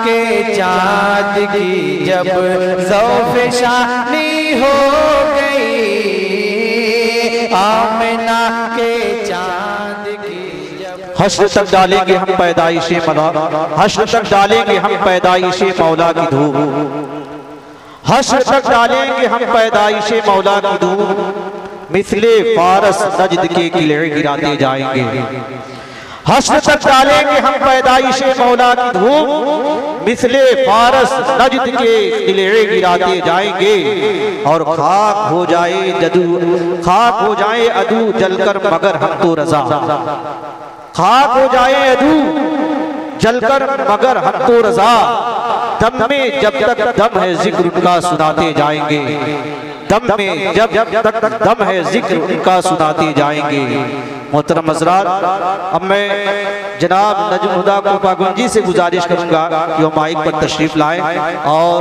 के चाँद की जब ज़ौफ़े शानी हो गई, आमिना के चाँद की जब हश्र तक डालेंगे हम पैदाइशे मौला, हश्र तक डालेंगे हम पैदाइशे मौला की धूप, हश्र तक डालेंगे हम पैदाइशे मौला की धूप, मिसले फारस नजद के किले गिराते जाएंगे। हश्र तक डालेंगे हम पैदाइशे मौला की धूप, मिसले फारस नजद के किले गिराते जाएंगे। और खाक हो जाए जदू, खाक हो जाए अदू जलकर मगर हम तो रजा, खाक हो जाए अदू जलकर मगर हम तो रजा, दम में जब तक दम है जिक्र उनका सुनाते जाएंगे, दम में जब तक दम है जिक्र उनका सुनाते जाएंगे। मोहतरम हज़रात, अब मैं जनाब नजम हुदा कोपागुन जी से गुजारिश करूंगा कि वो माइक पर तशरीफ लाएं और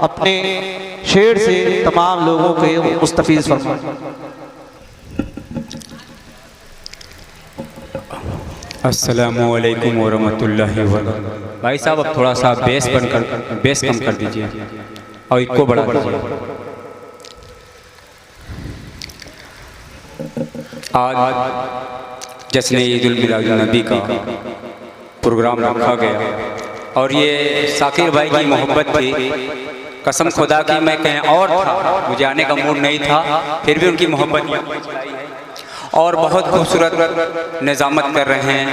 अपने शेर से तमाम लोगों के मुस्तफीज़ फरमाएं। अस्सलामु अलैकुम वरहमतुल्लाहि वबरकातुहू। भाई साहब अब थोड़ा सा बेस कम कर दीजिए और इको बढ़ा दीजिए। आज जश्न ईद-उल मिलाद-उन-नबी का प्रोग्राम रखा गया और ये साकिर भाई की मोहब्बत थी। कसम खुदा की मैं कहीं और था, मुझे आने का मूड नहीं था, फिर भी उनकी मोहब्बत और बहुत खूबसूरत निज़ामत कर रहे हैं।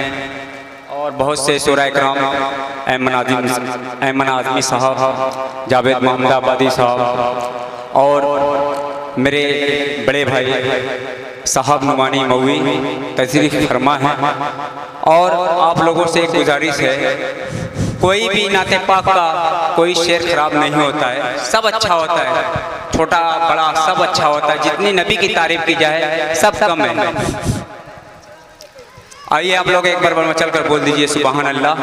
और बहुत से शुराए कराम, ऐमन आज़मी साहब, जावेद मोहम्मद आबादी साहब और मेरे बड़े भाई साहब नुमानी मौवी तशरीफ़ फरमा है। और आप लोगों से एक गुजारिश है, कोई भी नाते पाक का कोई शेर खराब नहीं होता है, सब अच्छा होता है, छोटा बड़ा सब अच्छा होता है। जितनी नबी की तारीफ की जाए सब कम है। आइए आप लोग एक बार मचल कर बोल दीजिए सुबहान अल्लाह,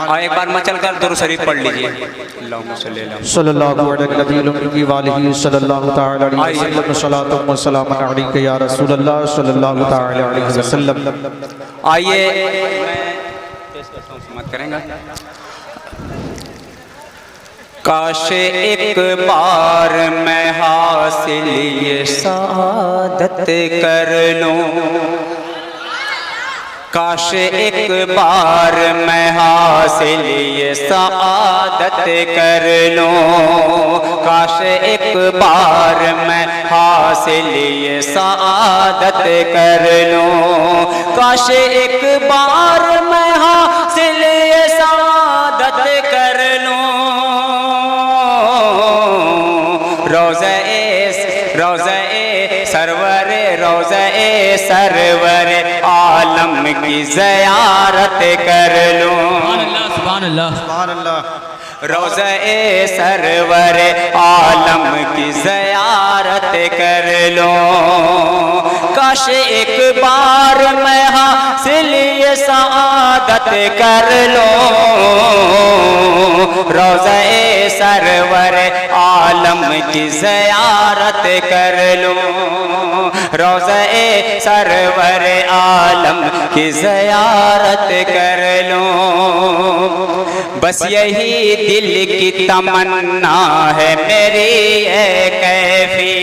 और एक बार मचल कर दुरूद शरीफ पढ़ लीजिए। सल्लल्लाहु अलैहि या रसूलल्लाह सल्लल्लाहु अलैहि वसल्लम। आइए मत करेंगे। काश एक बार मैं हासिल ये सादत कर लूं, काश एक बार मैं हासिल ये सादत कर लूं, काश एक बार मैं हासिल ये सादत कर लूं, काश एक बार मैं हासिल ये सादत कर लूं। रोज़े सरवर आलम की ज़ियारत कर लूं। सुभान अल्लाह, सुभान अल्लाह। रोज़े सरवर आलम की ज़ियारत कर लूं, काश एक बार मैं हासिल ये सादत कर लूं। रोज़े सरवर आलम की ज़ियारत कर लूं, रोज़े सरवर आलम की ज़ियारत कर लूं। बस यही दिल की तमन्ना है मेरी ए कैफी,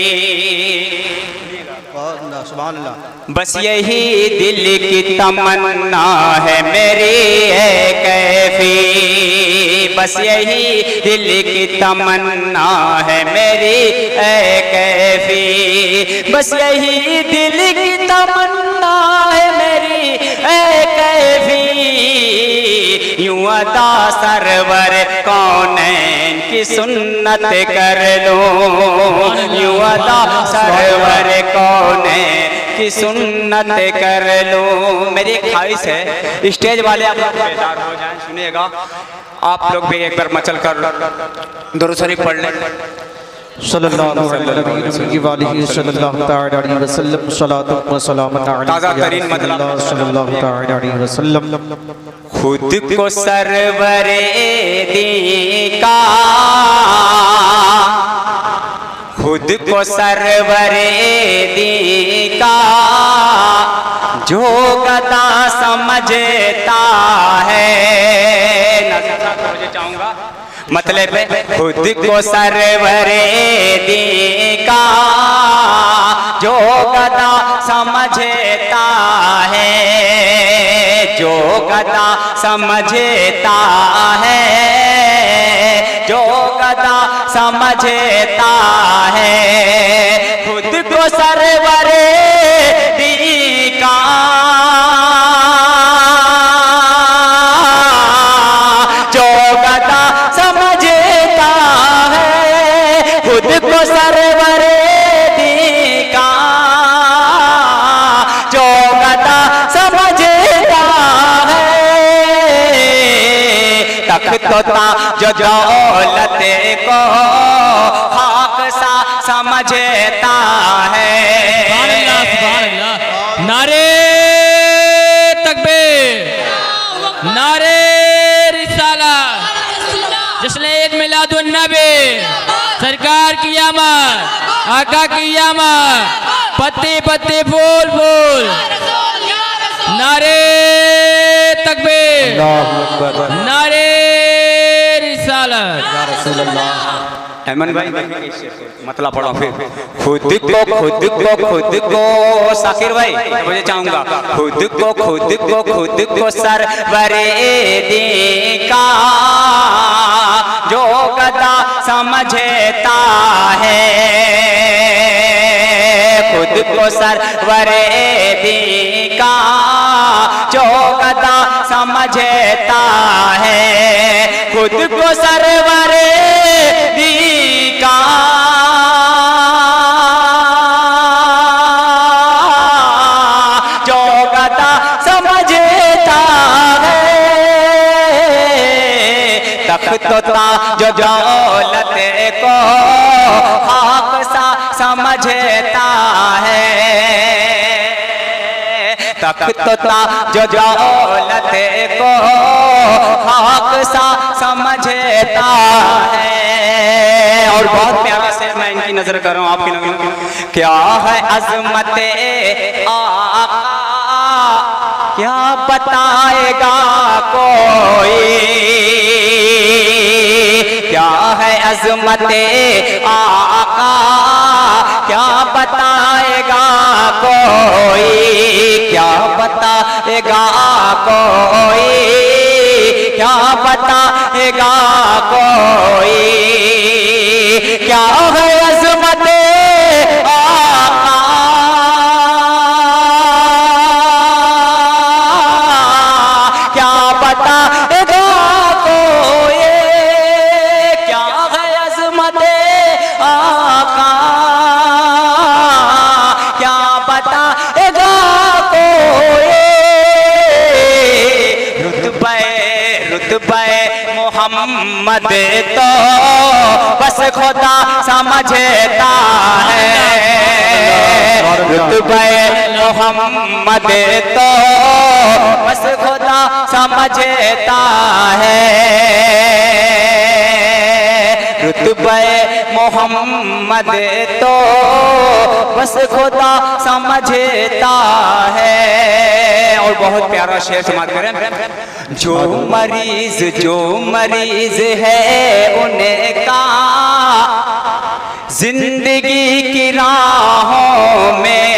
बस यही दिल की तमन्ना है मेरी ए कैफी, बस यही दिल की तमन्ना है मेरी ए कैफी, बस यही दिल की तमन्ना है मेरी ए कैफी। यूं अदा सरवर कौनैन की सुन्नत कर लूं, यूं अदा सरवर कौनैन की सुन्नत कर लूं। मेरी ख्वाहिश है स्टेज वाले आप लोग बेदार हो जाएं, सुनिएगा। आप लोग भी एक बार मचल कर दुरूद शरीफ पढ़ लें। सल्लल्लाहु अलैहि वसल्लम सलातु व सलाम ताज़ा तरीन मतलब सल्लल्लाहु अलैहि वसल्लम। खुद को सरवरे दी का, खुद को सरवरे दी का जो गदा समझता है। मुझे चाहूंगा मतलब खुद को सरवरे दी का जो गदा समझता है, जो गदा समझता है, जो गदा समझता है खुद को सरवरे दी का, जो गदा समझता है खुद को सरवरे दी का, जो गदा समझता है तख्ता जो दौलत को खाक सा समझता है। नारे तकबीर, नारे रिसालत, जश्न ईद मिलादुन नबी, सरकार की आमद, आका की आमद, पत्ती पत्ती फूल फूल, नारे तकबीर, नारे रिसालत। अहमद भाई मतलब पढ़ो फिर खुद को साकिर भाई मुझे चाहूंगा खुद को सरवरे दी का जो गदा समझता है, खुद को सरवरे दी का जो गदा समझता है, खुद को सरवरे दी का जो गदा समझता है तख्ता जो दौलत को खाक सा समझता है, तख्ता जो दौलत को खाक सा समझता है। और बहुत प्यारा से मैं इनकी नजर कर रहा हूँ आपकी नजर, क्या है अजमत आका क्या बताएगा कोई, क्या है अजमत आका क्या बताएगा कोई, क्या बताएगा कोई, क्या बताएगा कोई, क्या है अजमत आका क्या बताएगा कोई, क्या है अजमत आका क्या बताएगा कोई, रुतबे मोहम्मद तो बस खुदा समझता है, रुतबे मोहम्मद तो बस खुदा समझता है, रुतबे मोहम्मद तो बस खुदा समझता है। और बहुत प्यारा शेर समाज करें, जो मरीज है उनका जिंदगी की राहों में,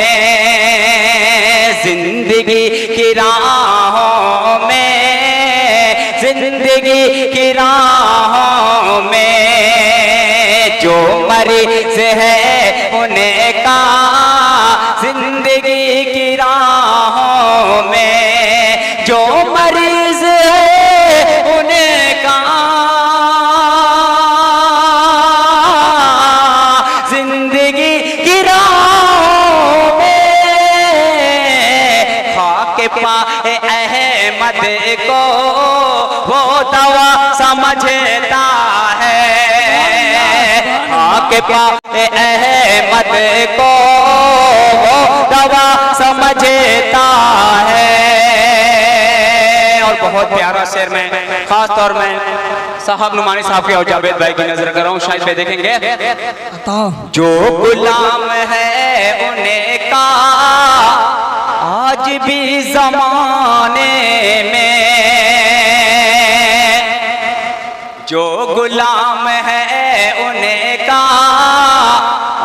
जिंदगी की राहों में, जिंदगी की राहों में जो मरीज है उनका जिंदगी की राहों में, जो मरीज है उनका जिंदगी की राहों में खाके पाए अहमद को वो दवा समझता है, खाके पाए अहमद को वो दवा समझता है। और बहुत प्यारा शेर में खास तौर में साहब नुमानी साहब के और जावेद भाई की नजर कर रहा हूँ, शायद पे देखेंगे। जो गुलाम है उनका आज भी जमाने में, जो गुलाम है उनका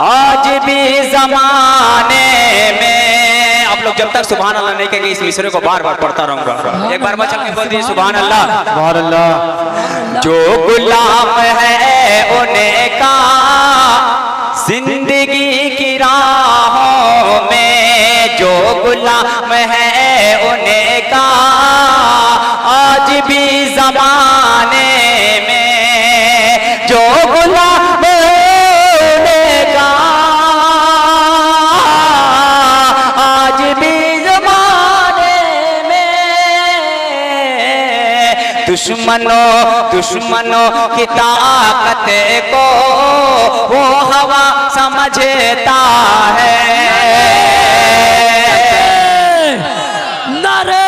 आज भी जमाने में। आप लोग जब तक सुभान अल्लाह नहीं कहेंगे इस मिसरे को बार बार पढ़ता रहूंगा। एक बार मचल के बोल दिए सुभान अल्लाह। सुभान अल्लाह। जो गुलाम है उनका जिंदगी की राहों में, जो गुलाम है उनका आज भी जमाने में, जो गुलाम उनका आज भी जमाने में, दुश्मनों की ताकत को वो हवा समझता है। नारे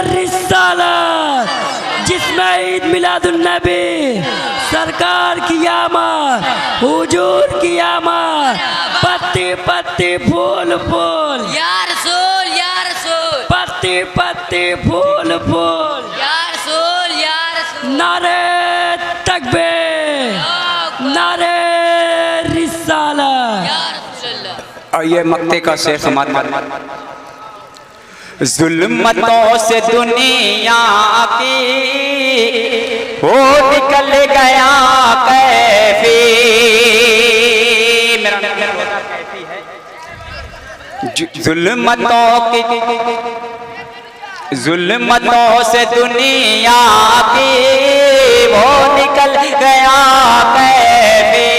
रिसालत, जिसमें ईद मिलादुन्नबी, सरकार की आमद, हुजूर की आमद, पत्ती पत्ती फूल फूल, या रसूल या रसूल, पत्ती पत्ती फूल फूल, या रसूल या रसूल, नारे तकबीर, नारे रिसालत। या रसूलल्लाह। और ये मक्ते का शेर समात जुल्मतों से दुनिया की वो निकल गया कैफी। मेरा कैफी है। जुल्मतों से दुनिया की वो निकल गया कैफी।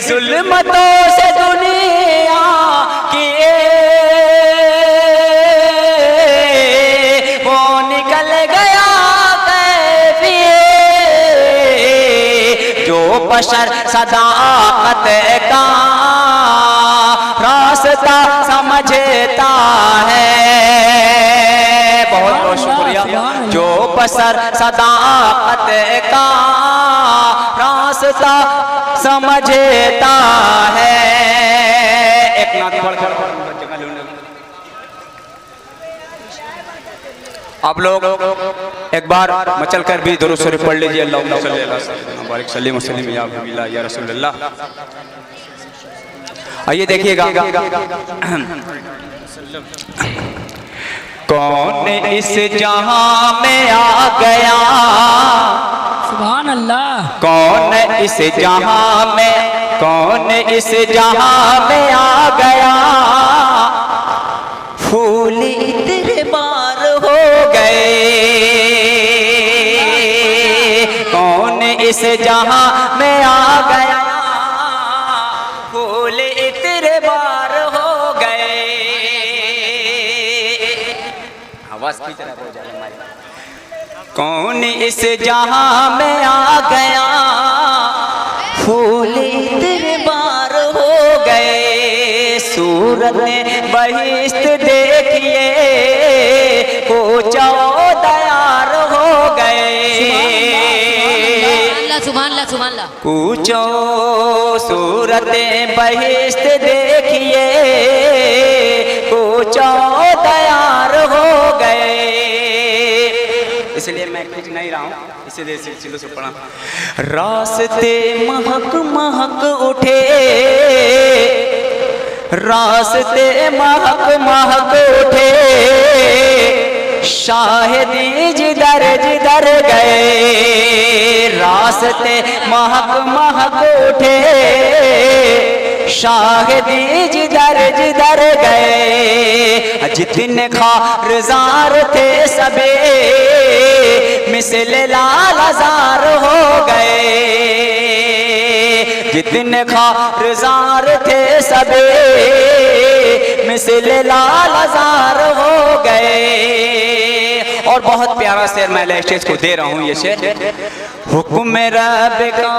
जुल्मतों से दुनिया की वो निकल गया कैफी। जो बशर सदाकत का रास्ता समझता है। बहुत बहुत शुक्रिया। जो बशर सदाकत का रास्ता समझता है। एक नाथ पढ़कर आप लोग एक बार मचल कर भी दुरूद शरीफ पढ़ लीजिए। अल्लाहुम्मा सल्ली अला सय्यिदिना बारिक सल्लिम वसल्लिम या हबीबल्लाह या रसूलल्लाह। आइए देखिएगा, कौन इस जहां में आ गया, सुभान अल्लाह। कौन इस जहां में, कौन इस जहां में आ गया। फूल इतने बार हो गए, कौन इस जहां में आ गया। फूल इतने बार हो गए। आवाज की तरह हो जाए हमारी। कौन इस जहां में आ गया। फूल इतने बार हो गए। सूरत बहिश्त देखिए कोचा तैयार हो गए। सुभान अल्लाह सुभान अल्लाह। पूछो सूरत बहिश्त देखिए कोचा तैयार हो गए। इसलिए मैं कुछ नहीं रहा हूँ, इसीलिए सिलसिलों से पढ़ा। रास्ते महक महक उठे, रास्ते महक महक उठे। शाहिदी जिधर जिधर गए। रास्ते महक महक उठे। शाहिदी जिधर जिधर गए। जितने खारजार थे सबे मिसल लालजार हो गए। जितने खारजार थे सबे मिसल लालजार हो गए। और बहुत प्यारा शेर मैं स्टेज को दे रहा हूँ। ये शेर हुक्म रब का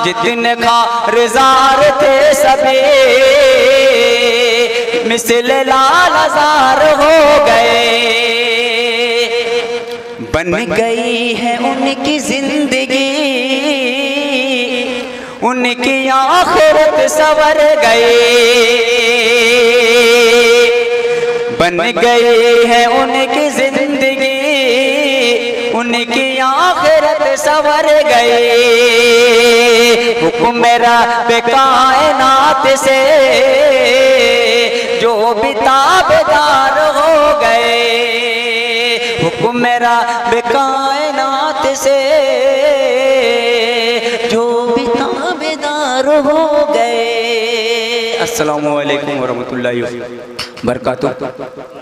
जितने खारजार थे सभी मिसल लालजार हो गए। बन गई है उनकी जिंदगी, उनकी आखिरत सवर गई। बन गई है उनकी जिंदगी, उनकी आखिरत सवर गई। हुक्म रब कायनात से जो भी ताबेदार हो गए, हुक्म रब कायनात से जो भी ताबेदार हो गए। अस्सलामु अलैकुम वरहमतुल्लाहि वबरकातुहू।